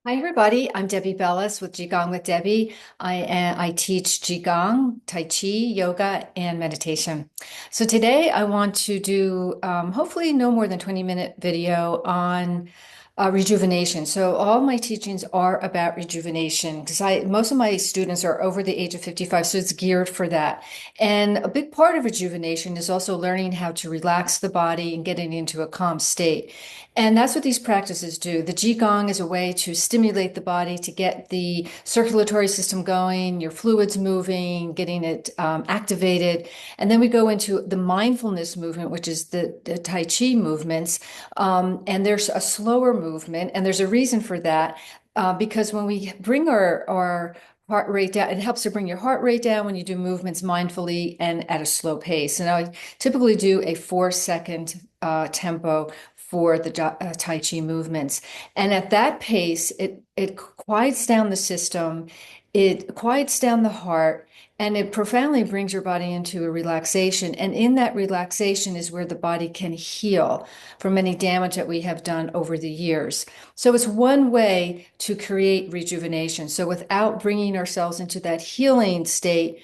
Hi, everybody. I'm Debbie Bellis with Qigong with Debbie. I teach Qigong, Tai Chi, yoga, and meditation. So today I want to do hopefully no more than 20-minute video on rejuvenation. So all my teachings are about rejuvenation because most of my students are over the age of 55, so it's geared for that. And a big part of rejuvenation is also learning how to relax the body and getting into a calm state. And that's what these practices do. The Qigong is a way to stimulate the body to get the circulatory system going, your fluids moving, getting it activated. And then we go into the mindfulness movement, which is the Tai Chi movements. And there's a slower movement, and there's a reason for that. Because when we bring our heart rate down, it helps to bring your heart rate down when you do movements mindfully and at a slow pace. And I typically do a 4-second tempo for the Tai Chi movements. And at that pace, it quiets down the system, it quiets down the heart, and it profoundly brings your body into a relaxation. And in that relaxation is where the body can heal from any damage that we have done over the years. So it's one way to create rejuvenation. So without bringing ourselves into that healing state,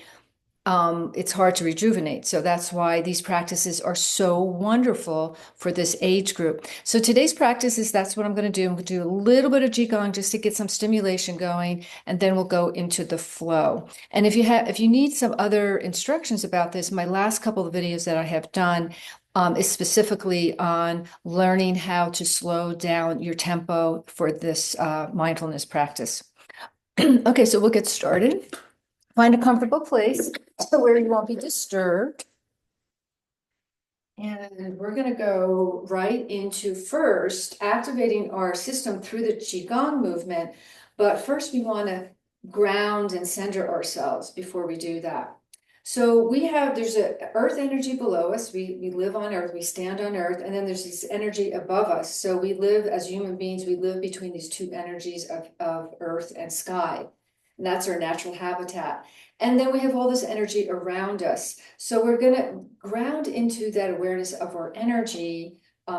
it's hard to rejuvenate. So that's why these practices are so wonderful for this age group. So today's practices, that's what I'm going to do. I'm going to do a little bit of Qigong just to get some stimulation going, and then we'll go into the flow. And if you need some other instructions about this, my last couple of videos that I have done is specifically on learning how to slow down your tempo for this mindfulness practice. Okay, so we'll get started. Find a comfortable place where you won't be disturbed. And we're going to go right into first activating our system through the Qigong movement. But first, we want to ground and center ourselves before we do that. So there's a earth energy below us. We live on earth, we stand on earth, and then there's this energy above us. So we live as human beings, we live between these two energies of earth and sky. And that's our natural habitat. And then we have all this energy around us. So we're going to ground into that awareness of our energy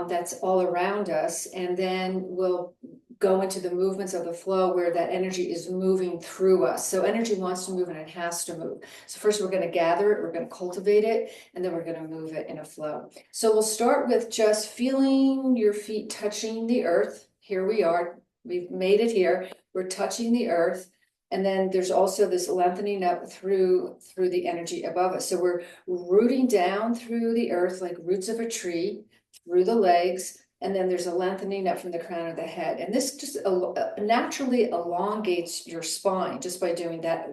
that's all around us. And then we'll go into the movements of the flow where that energy is moving through us. So energy wants to move and it has to move. So first we're going to gather it, we're going to cultivate it, and then we're going to move it in a flow. So we'll start with just feeling your feet touching the earth. Here we are. We've made it here. We're touching the earth. And then there's also this lengthening up through the energy above us. So we're rooting down through the earth like roots of a tree, through the legs, and then there's a lengthening up from the crown of the head. And this just naturally elongates your spine just by doing that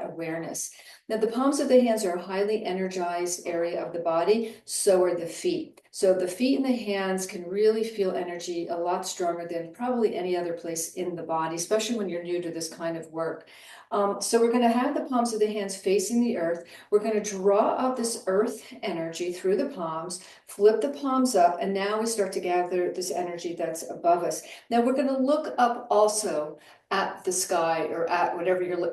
awareness. Now, the palms of the hands are a highly energized area of the body, so are the feet. So the feet and the hands can really feel energy a lot stronger than probably any other place in the body, especially when you're new to this kind of work. So we're going to have the palms of the hands facing the earth. We're going to draw out this earth energy through the palms, flip the palms up, and now we start to gather this energy that's above us. Now we're going to look up also at the sky or at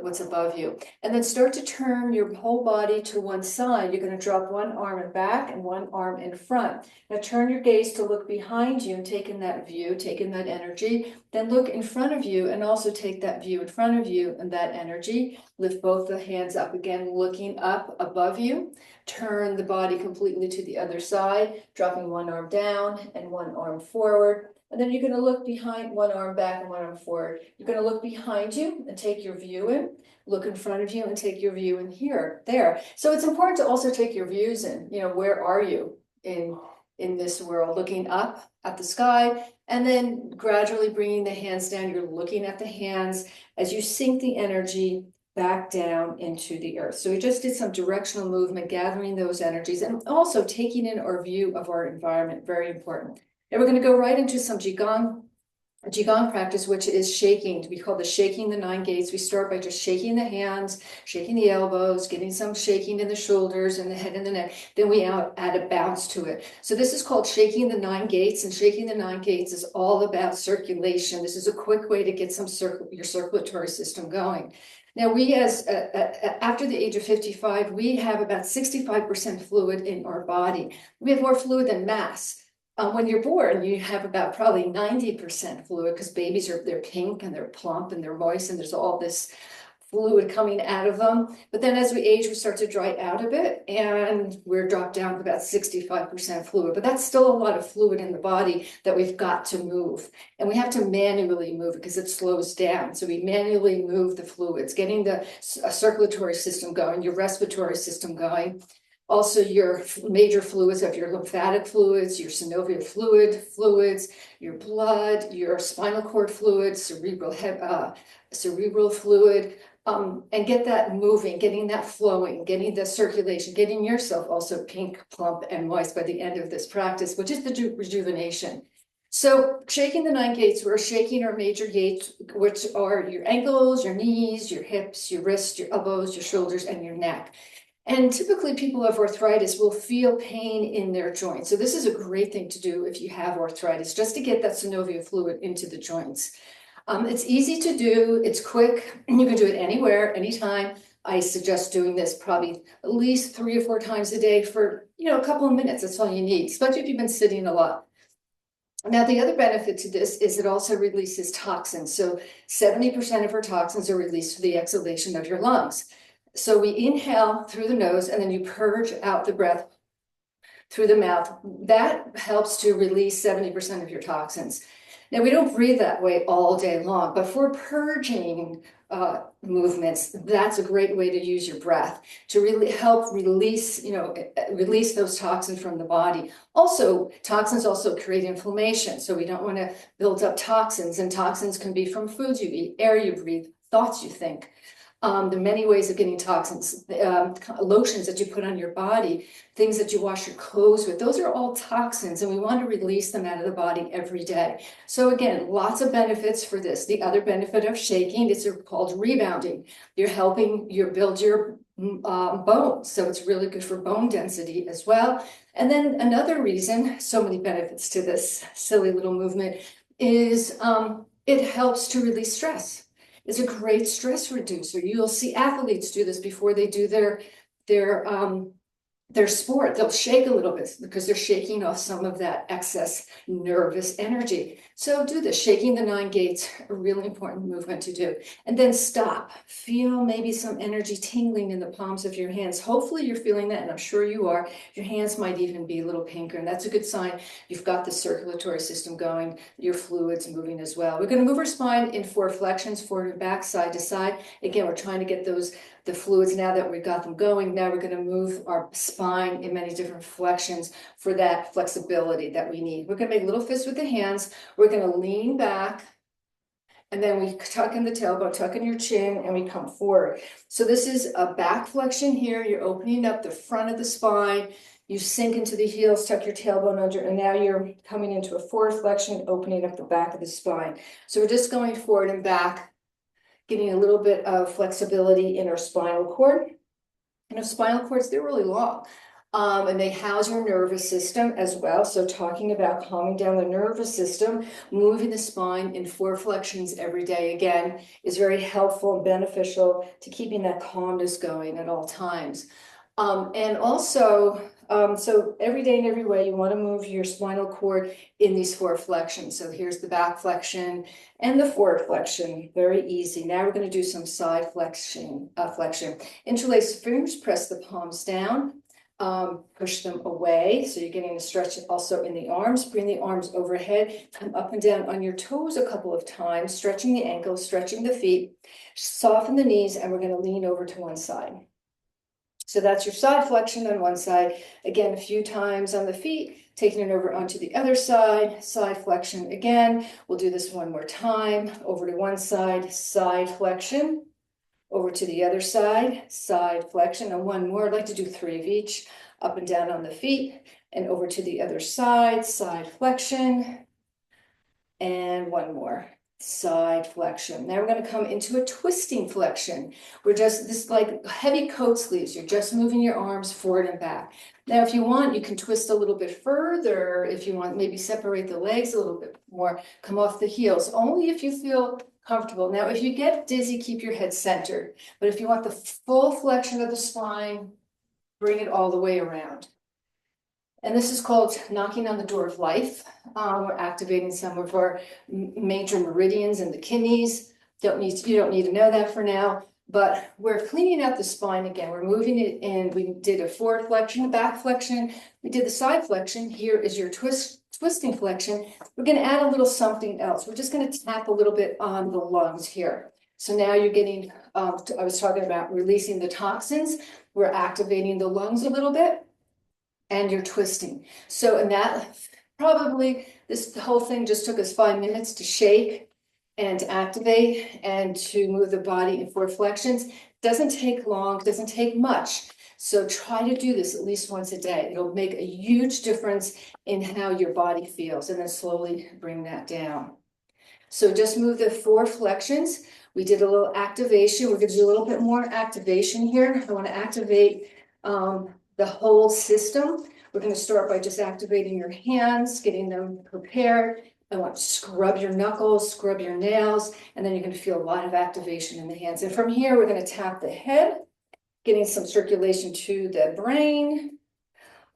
what's above you, and then start to turn your whole body to one side. You're going to drop one arm in back and one arm in front. Now turn your gaze to look behind you and take in that view, take in that energy. Then look in front of you and also take that view in front of you and that energy. Lift both the hands up again, looking up above you. Turn the body completely to the other side, dropping one arm down and one arm forward. And then you're going to look behind, one arm back and one arm forward. You're going to look behind you and take your view in. Look in front of you and take your view in here, there. So it's important to also take your views in. Where are you in this world? Looking up at the sky, and then gradually bringing the hands down. You're looking at the hands as you sink the energy back down into the earth. So we just did some directional movement, gathering those energies, and also taking in our view of our environment, very important. And we're going to go right into some Qigong practice, which is shaking. We call this shaking the nine gates. We start by just shaking the hands, shaking the elbows, getting some shaking in the shoulders and the head and the neck. Then we add a bounce to it. So this is called shaking the nine gates, and shaking the nine gates is all about circulation. This is a quick way to get your circulatory system going. Now, after the age of 55, we have about 65% fluid in our body. We have more fluid than mass. When you're born, you have about probably 90% fluid because babies they're pink and they're plump and they're moist and there's all this fluid coming out of them. But then as we age, we start to dry out a bit and we're dropped down to about 65% fluid. But that's still a lot of fluid in the body that we've got to move. And we have to manually move it because it slows down. So we manually move the fluids, getting the circulatory system going, your respiratory system going. Also, your major fluids of your lymphatic fluids, your synovial fluids, your blood, your spinal cord fluids, cerebral fluid, and get that moving, getting that flowing, getting the circulation, getting yourself also pink, plump, and moist by the end of this practice, which is the rejuvenation. So shaking the 9 gates, we're shaking our major gates, which are your ankles, your knees, your hips, your wrists, your elbows, your shoulders, and your neck. And typically people with arthritis will feel pain in their joints. So this is a great thing to do if you have arthritis, just to get that synovial fluid into the joints. It's easy to do, it's quick, and you can do it anywhere, anytime. I suggest doing this probably at least 3 or 4 times a day for, a couple of minutes. That's all you need, especially if you've been sitting a lot. Now, the other benefit to this is it also releases toxins. So 70% of our toxins are released through the exhalation of your lungs. So we inhale through the nose and then you purge out the breath through the mouth. That helps to release 70% of your toxins. Now, we don't breathe that way all day long, but for purging movements, that's a great way to use your breath to really help release, release those toxins from the body. Also, toxins also create inflammation, so we don't want to build up toxins, and toxins can be from foods you eat, air you breathe, thoughts you think. There are many ways of getting toxins, lotions that you put on your body, things that you wash your clothes with. Those are all toxins, and we want to release them out of the body every day. So again, lots of benefits for this. The other benefit of shaking is called rebounding. You're helping build your bones, so it's really good for bone density as well. And then another reason, so many benefits to this silly little movement, is it helps to release stress. It's a great stress reducer. You'll see athletes do this before they do their sport. They'll shake a little bit because they're shaking off some of that excess nervous energy. So do this, shaking the 9 gates, a really important movement to do. And then stop. Feel maybe some energy tingling in the palms of your hands. Hopefully you're feeling that, and I'm sure you are. Your hands might even be a little pinker, and that's a good sign you've got the circulatory system going, your fluids moving as well. We're going to move our spine in 4 flexions, forward and back, side to side. Again, we're trying to get the fluids now that we've got them going. Now we're going to move our spine in many different flexions for that flexibility that we need. We're going to make little fists with the hands. We're going to lean back, and then we tuck in the tailbone, tuck in your chin, and we come forward. So this is a back flexion here. You're opening up the front of the spine. You sink into the heels, tuck your tailbone under, and now you're coming into a forward flexion, opening up the back of the spine. So we're just going forward and back, getting a little bit of flexibility in our spinal cord. And our spinal cords, they're really long. And they house your nervous system as well. So talking about calming down the nervous system, moving the spine in 4 flexions every day, again, is very helpful and beneficial to keeping that calmness going at all times. And also, so every day and every way, you want to move your spinal cord in these 4 flexions. So here's the back flexion and the forward flexion, very easy. Now we're going to do some side flexion. Interlace fingers, press the palms down. Push them away, so you're getting a stretch also in the arms. Bring the arms overhead, come up and down on your toes a couple of times, stretching the ankles, stretching the feet, soften the knees, and we're going to lean over to one side. So that's your side flexion on one side. Again, a few times on the feet, taking it over onto the other side, side flexion again. We'll do this one more time. Over to one side, side flexion. Over to the other side, side flexion, and one more. I'd like to do 3 of each, up and down on the feet, and over to the other side, side flexion, and one more, side flexion. Now we're going to come into a twisting flexion. We're just, this like heavy coat sleeves, you're just moving your arms forward and back. Now, if you want, you can twist a little bit further. If you want, maybe separate the legs a little bit more, come off the heels, only if you feel comfortable. Now, if you get dizzy, keep your head centered. But if you want the full flexion of the spine, bring it all the way around. And this is called knocking on the door of life. We're activating some of our major meridians in the kidneys. You don't need to know that for now, but we're cleaning out the spine again. We're moving it in. We did a forward flexion, a back flexion. We did the side flexion. Here is your twisting flexion. We're going to add a little something else. We're just going to tap a little bit on the lungs here. So now you're getting, I was talking about releasing the toxins. We're activating the lungs a little bit. And you're twisting. So, and that probably, the whole thing just took us 5 minutes to shake and to activate and to move the body in 4 flexions. Doesn't take long, doesn't take much. So try to do this at least once a day. It'll make a huge difference in how your body feels, and then slowly bring that down. So just move the 4 flexions. We did a little activation. We're going to do a little bit more activation here. I want to activate the whole system. We're going to start by just activating your hands, getting them prepared. I want to scrub your knuckles, scrub your nails, and then you're going to feel a lot of activation in the hands. And from here, we're going to tap the head, getting some circulation to the brain,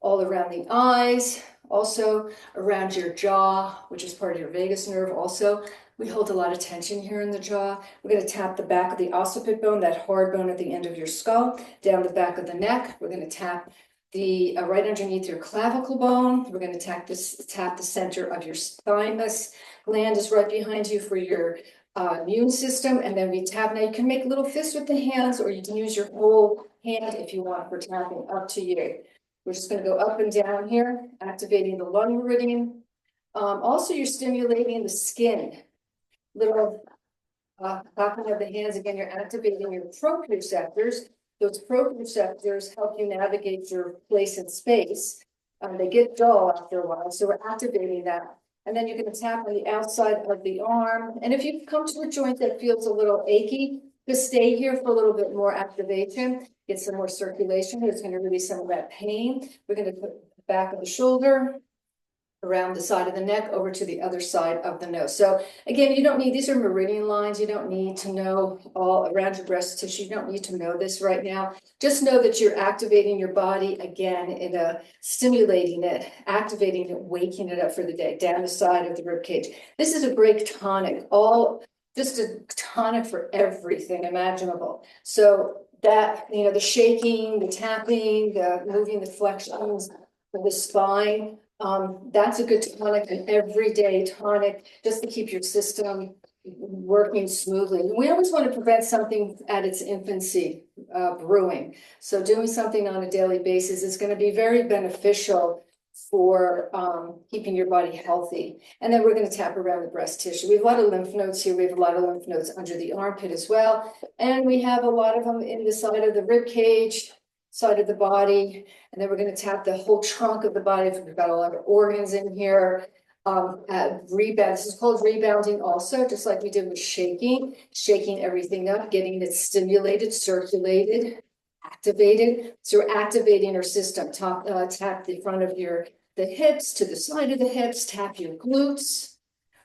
all around the eyes, also around your jaw, which is part of your vagus nerve also. We hold a lot of tension here in the jaw. We're going to tap the back of the occiput bone, that hard bone at the end of your skull, down the back of the neck. We're going to tap the right underneath your clavicle bone. We're going to tap the center of your thymus gland is right behind you for your immune system. And then we tap. Now you can make little fists with the hands, or you can use your whole hand if you want for tapping, up to you. We're just going to go up and down here, activating the lung meridian. Also, you're stimulating the skin. Little clapping of the hands again, you're activating your proprioceptors. Those proprioceptors help you navigate your place in space. They get dull after a while, so we're activating that. And then you're going to tap on the outside of the arm. And if you come to a joint that feels a little achy, just stay here for a little bit more activation, get some more circulation. It's going to release some of that pain. We're going to put the back of the shoulder around the side of the neck over to the other side of the nose. So again, you don't need, these are meridian lines. You don't need to know all around your breast tissue. You don't need to know this right now. Just know that you're activating your body again in a stimulating it, activating it, waking it up for the day, down the side of the rib cage. This is a great tonic, just a tonic for everything imaginable. So that, the shaking, the tapping, the moving the flexions of the spine, that's a good tonic, an everyday tonic, just to keep your system working smoothly. We always want to prevent something at its infancy, brewing. So doing something on a daily basis is going to be very beneficial for keeping your body healthy. And then we're going to tap around the breast tissue. We have a lot of lymph nodes here. We have a lot of lymph nodes under the armpit as well. And we have a lot of them in the side of the rib cage, side of the body. And then we're going to tap the whole trunk of the body. We've got a lot of organs in here. Rebound. This is called rebounding also, just like we did with shaking everything up, getting it stimulated, circulated, activated. So we're activating our system. Tap the front of the hips to the side of the hips, tap your glutes,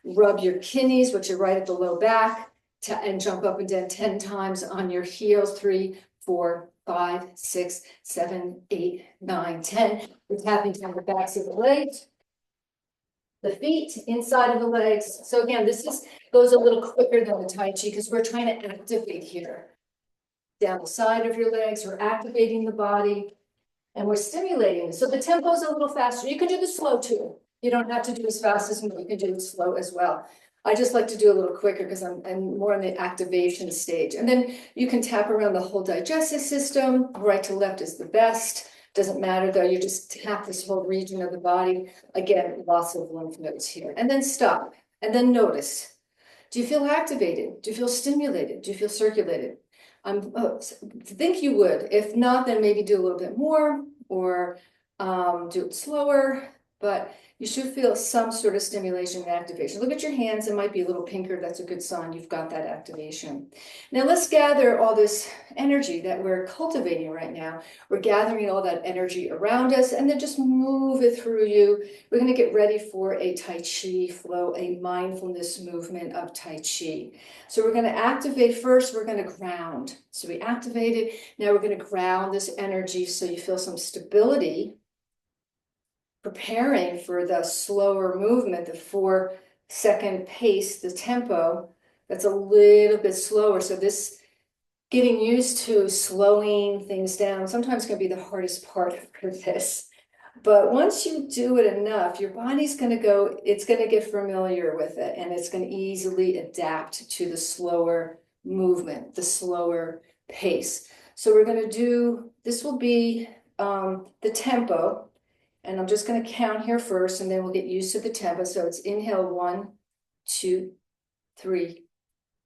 rub your kidneys, which are right at the low back, and jump up and down 10 times on your heels. 3, 4, 5, 6, 7, 8, 9, 10. We're tapping down the backs of the legs, the feet, inside of the legs. So again, goes a little quicker than the Tai Chi because we're trying to activate here. Down the side of your legs, we're activating the body and we're stimulating. So the tempo is a little faster. You can do the slow too. You don't have to do as fast as me. You can do it slow as well. I just like to do a little quicker because I'm more in the activation stage. And then you can tap around the whole digestive system. Right to left is the best. Doesn't matter though, you just tap this whole region of the body. Again, lots of lymph nodes here. And then stop. And then notice. Do you feel activated? Do you feel stimulated? Do you feel circulated? Think you would. If not, then maybe do a little bit more or do it slower. But you should feel some sort of stimulation and activation. Look at your hands. It might be a little pinker. That's a good sign you've got that activation. Now let's gather all this energy that we're cultivating right now. We're gathering all that energy around us and then just move it through you. We're going to get ready for a Tai Chi flow, a mindfulness movement of Tai Chi. So we're going to activate first. We're going to ground. So we activated. Now we're going to ground this energy so you feel some stability. preparing for the slower movement, the 4-second pace, the tempo, that's a little bit slower. So this getting used to slowing things down sometimes can be the hardest part for this. But once you do it enough, your body's going to go, it's going to get familiar with it, and it's going to easily adapt to the slower movement, the slower pace. So we're going to do, this will be the tempo, and I'm just going to count here first, and then we'll get used to the tempo. So it's inhale 1, 2, 3,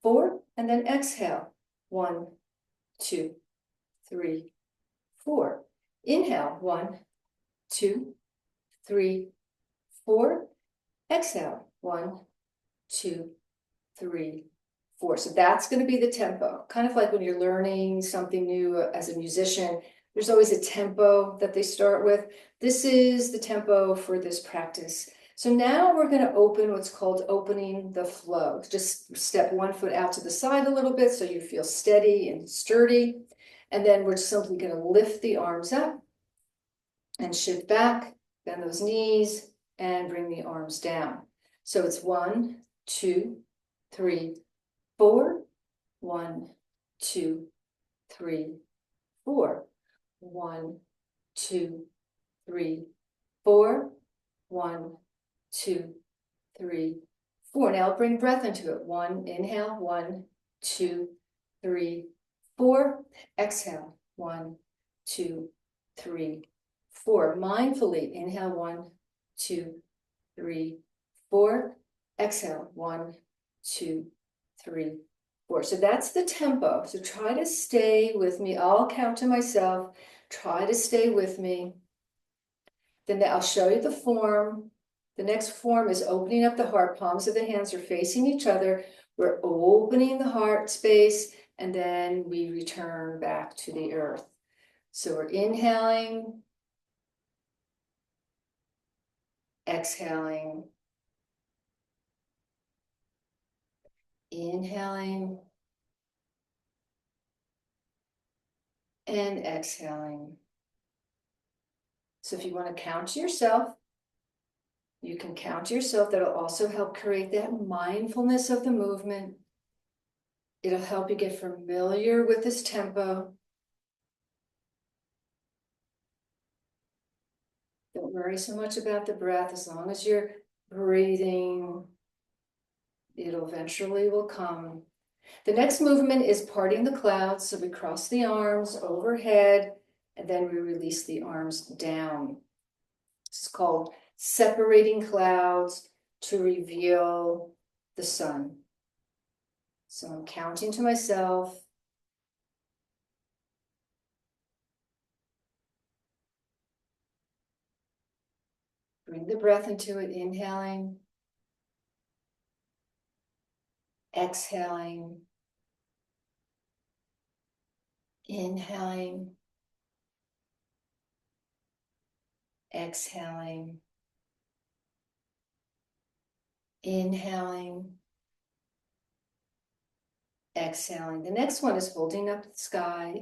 4, and then exhale 1, 2, 3, 4. Inhale 1, 2, 3, 4. Exhale 1, 2, 3, 4. So that's going to be the tempo. Kind of like when you're learning something new as a musician, there's always a tempo that they start with. This is the tempo for this practice. So now we're going to open what's called opening the flow. Just step one foot out to the side a little bit so you feel steady and sturdy. And then we're simply going to lift the arms up and shift back, bend those knees, and bring the arms down. So it's 1, 2, 3, 4. 1, 2, 3, 4. 1, 2, 3, 4. 1, 2, 3, 4. Now bring breath into it. Inhale, 1, 2, 3, 4. Exhale, 1, 2, 3, 4. Mindfully inhale 1, 2, 3, 4. Exhale 1, 2, 3, 4. So that's the tempo. So try to stay with me. I'll count to myself. Try to stay with me. Then I'll show you the form. The next form is opening up the heart. Palms of the hands are facing each other. We're opening the heart space, and then we return back to the earth. So we're inhaling, exhaling, inhaling, and exhaling. So if you want to count to yourself, you can count to yourself. That'll also help create that mindfulness of the movement. It'll help you get familiar with this tempo. Don't worry so much about the breath. As long as you're breathing, it'll eventually will come. The next movement is parting the clouds. So we cross the arms overhead, and then we release the arms down. This is called separating clouds to reveal the sun. So I'm counting to myself. Bring the breath into it, inhaling, exhaling, inhaling, exhaling, inhaling, exhaling. The next one is holding up the sky.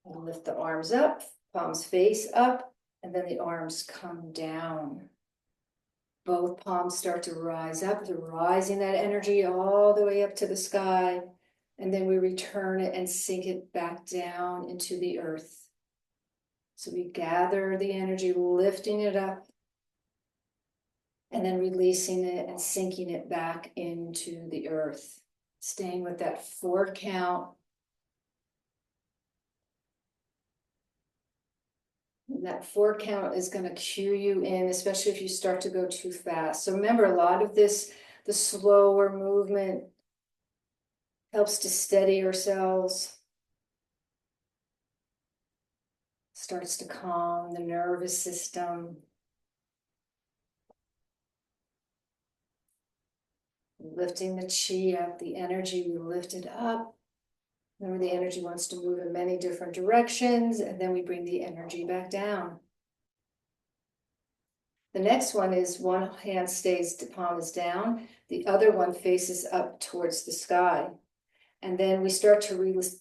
We'll lift the arms up, palms face up, and then the arms come down. Both palms start to rise up. They're rising that energy all the way up to the sky. And then we return it and sink it back down into the earth. So we gather the energy, lifting it up, and then releasing it and sinking it back into the earth. Staying with that 4 count. And that 4 count is going to cue you in, especially if you start to go too fast. So remember, a lot of this, the slower movement, helps to steady ourselves. Starts to calm the nervous system. Lifting the chi up, the energy, we lift it up. Remember, the energy wants to move in many different directions, and then we bring the energy back down. The next one is one hand stays, the palm is down, the other one faces up towards the sky. And then we start to release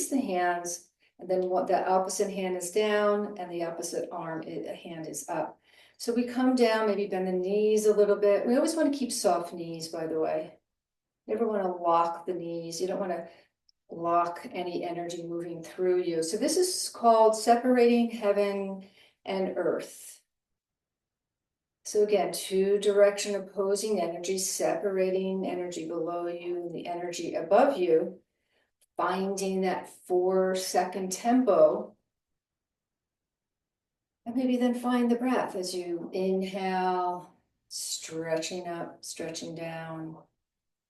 the hands, And then what the opposite hand is down and the opposite hand is up. So we come down, maybe bend the knees a little bit. We always want to keep soft knees, by the way. You never want to lock the knees. You don't want to lock any energy moving through you. So this is called separating heaven and earth. So again, two direction opposing energies, separating energy below you and the energy above you, finding that 4-second tempo. And maybe then find the breath as you inhale, stretching up, stretching down,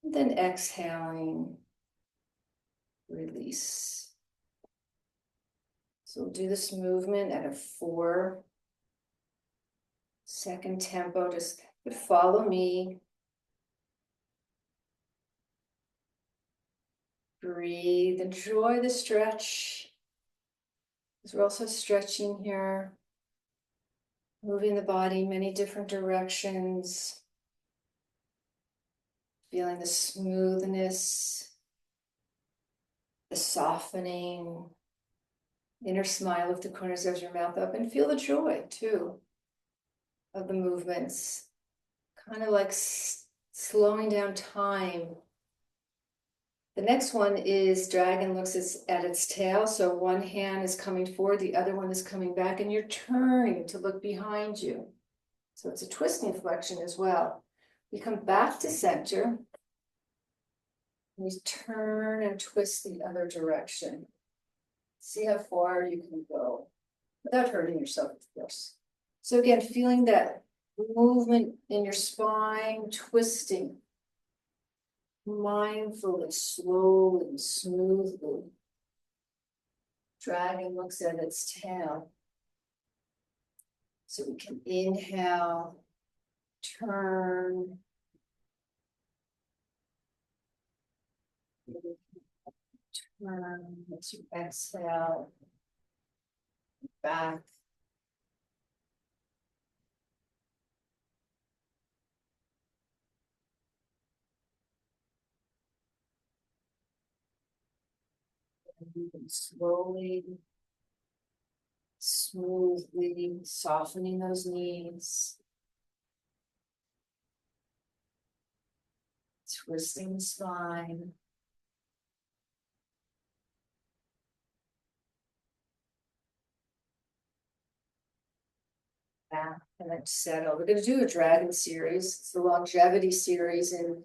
and then exhaling, release. So we'll do this movement at a 4-second tempo. Just follow me. Breathe, enjoy the stretch. Because we're also stretching here, moving the body many different directions, feeling the smoothness, the softening, inner smile of the corners of your mouth up, and feel the joy too of the movements, kind of like slowing down time. The next one is dragon looks at its tail. So one hand is coming forward, the other one is coming back, and you're turning to look behind you. So it's a twisting flexion as well. We come back to center. We turn and twist the other direction. See how far you can go without hurting yourself, of course. So again, feeling that movement in your spine, twisting mindfully, slowly, smoothly. Dragon looks at its tail. So we can inhale, turn, turn, as you exhale, back. Moving slowly, smoothly, softening those knees, twisting the spine. Back and then settle. We're going to do a dragon series. It's the longevity series in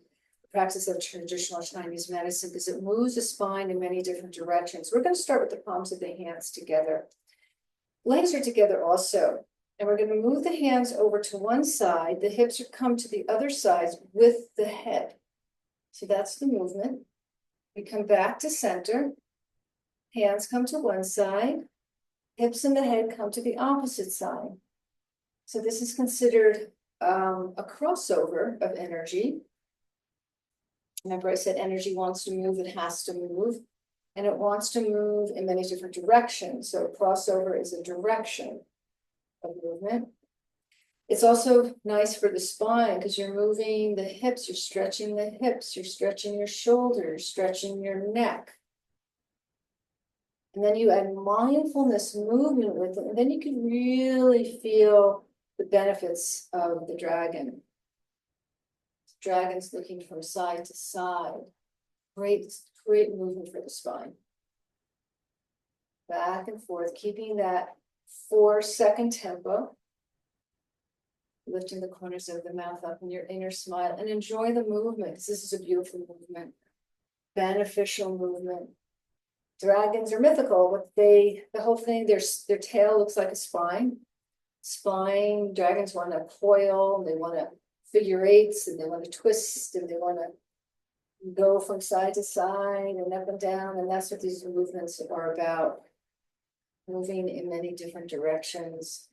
practice of traditional Chinese medicine because it moves the spine in many different directions. We're going to start with the palms of the hands together. Legs are together also. And we're going to move the hands over to one side. The hips come to the other side with the head. So that's the movement. We come back to center. Hands come to one side. Hips and the head come to the opposite side. So this is considered a crossover of energy. Remember I said energy wants to move, it has to move, and it wants to move in many different directions. So crossover is a direction of movement. It's also nice for the spine because you're moving the hips, you're stretching the hips, you're stretching your shoulders, stretching your neck. And then you add mindfulness movement with it, and then you can really feel the benefits of the dragon. Dragon's looking from side to side. Great movement for the spine. Back and forth, keeping that 4-second tempo. Lifting the corners of the mouth up in your inner smile and enjoy the movement because this is a beautiful movement. Beneficial movement. Dragons are mythical, but the whole thing, their tail looks like a spine. Dragons want to coil, they want to figure eights, and they want to twist, and they want to go from side to side and up and down, and that's what these movements are about. Moving in many different directions.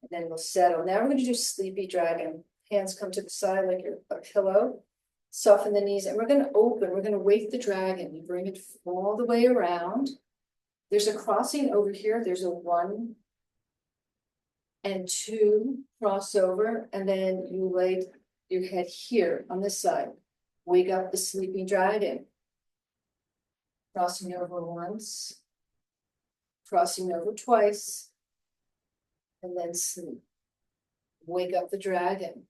And then we'll settle. Now we're going to do sleepy dragon. Hands come to the side like a pillow. Soften the knees, and we're going to open. We're going to wake the dragon. You bring it all the way around. There's a crossing over here. There's a 1 and 2 crossover, and then you lay your head here on this side. Wake up the sleeping dragon. Crossing over once, crossing over twice, and then sleep. Wake up the dragon.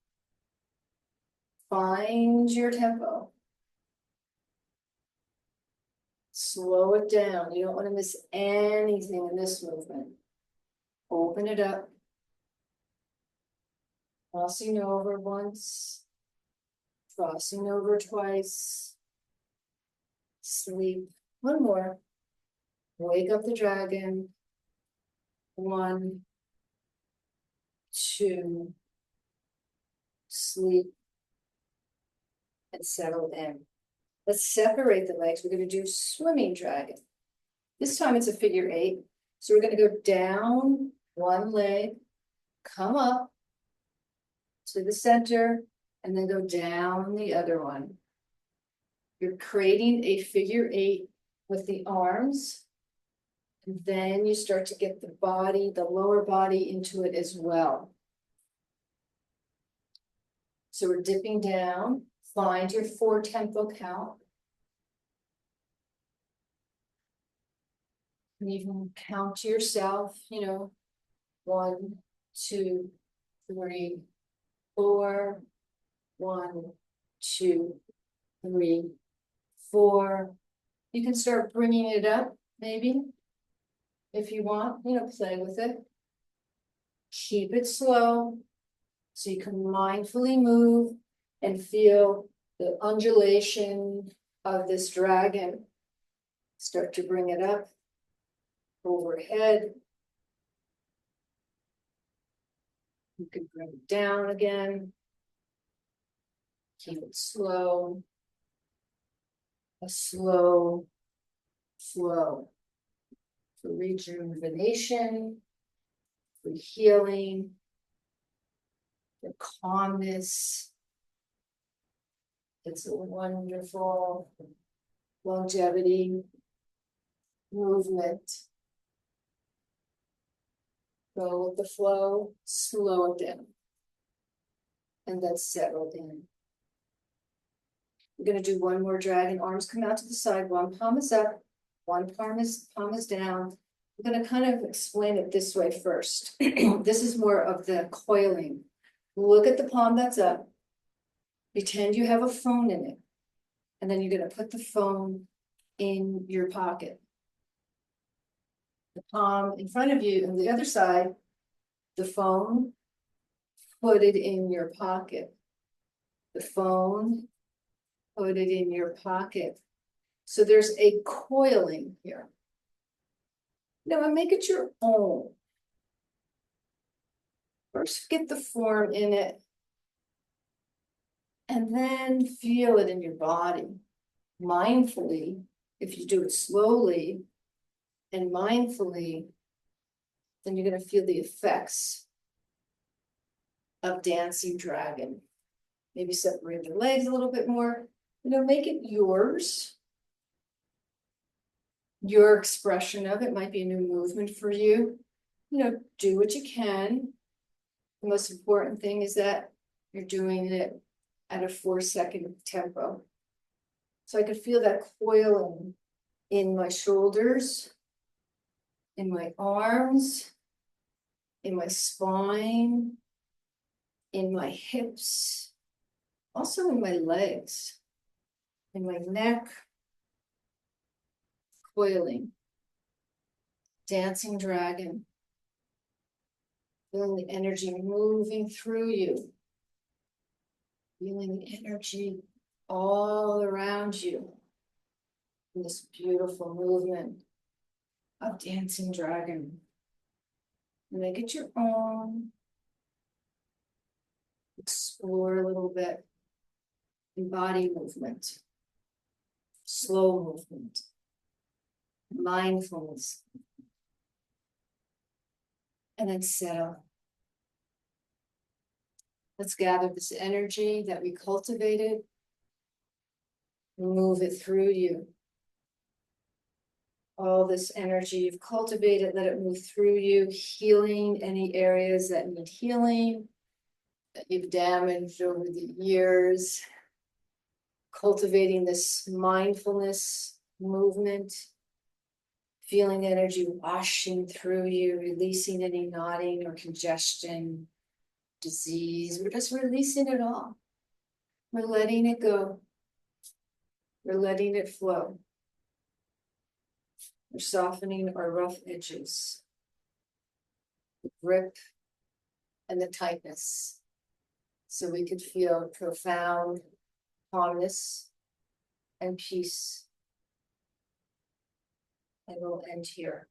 Find your tempo. Slow it down. You don't want to miss anything in this movement. Open it up. Crossing over once. Crossing over twice. Sleep. One more. Wake up the dragon. 1, 2. Sleep. And settle in. Let's separate the legs. We're going to do swimming dragon. This time it's a figure 8. So we're going to go down one leg, come up to the center, and then go down the other one. You're creating a figure 8 with the arms. And then you start to get the body, the lower body into it as well. So we're dipping down. Find your 4 tempo count. And you can count to yourself, 1, 2, 3, 4. 1, 2, 3, 4. You can start bringing it up, maybe, if you want, play with it. Keep it slow so you can mindfully move and feel the undulation of this dragon. Start to bring it up, overhead. You can bring it down again. Keep it slow. A slow flow for rejuvenation, for healing, for calmness. It's a wonderful longevity movement. Go with the flow, slow it down, and then settle in. We're going to do one more dragon. Arms come out to the side. One palm is up, one palm is down. I'm going to kind of explain it this way first. This is more of the coiling. Look at the palm that's up. Pretend you have a phone in it. And then you're going to put the phone in your pocket. The palm in front of you, and the other side, the phone, put it in your pocket. The phone, put it in your pocket. So there's a coiling here. Now make it your own. First, get the form in it, and then feel it in your body. Mindfully, if you do it slowly and mindfully, then you're going to feel the effects of dancing dragon. Maybe separate the legs a little bit more. Make it yours. Your expression of it might be a new movement for you. Do what you can. The most important thing is that you're doing it at a 4-second tempo. So I could feel that coiling in my shoulders, in my arms, in my spine, in my hips, also in my legs, in my neck, coiling, dancing dragon, feeling the energy moving through you, feeling the energy all around you in this beautiful movement of dancing dragon. Make it your own. Explore a little bit in body movement, slow movement, mindfulness, and then settle. Let's gather this energy that we cultivated, move it through you. All this energy you've cultivated, let it move through you, healing any areas that need healing, that you've damaged over the years, cultivating this mindfulness movement, feeling the energy washing through you, releasing any knotting or congestion, disease. We're just releasing it all. We're letting it go. We're letting it flow. We're softening our rough edges, the grip and the tightness, so we could feel profound calmness and peace. And we'll end here.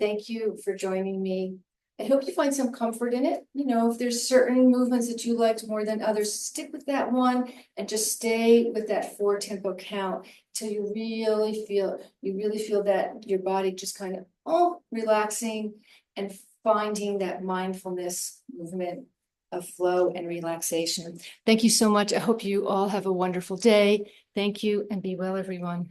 Thank you for joining me. I hope you find some comfort in it. You know, if there's certain movements that you liked more than others, stick with that one and just stay with that 4-tempo count till you really feel that your body just kind of relaxing and finding that mindfulness movement of flow and relaxation. Thank you so much. I hope you all have a wonderful day. Thank you and be well, everyone.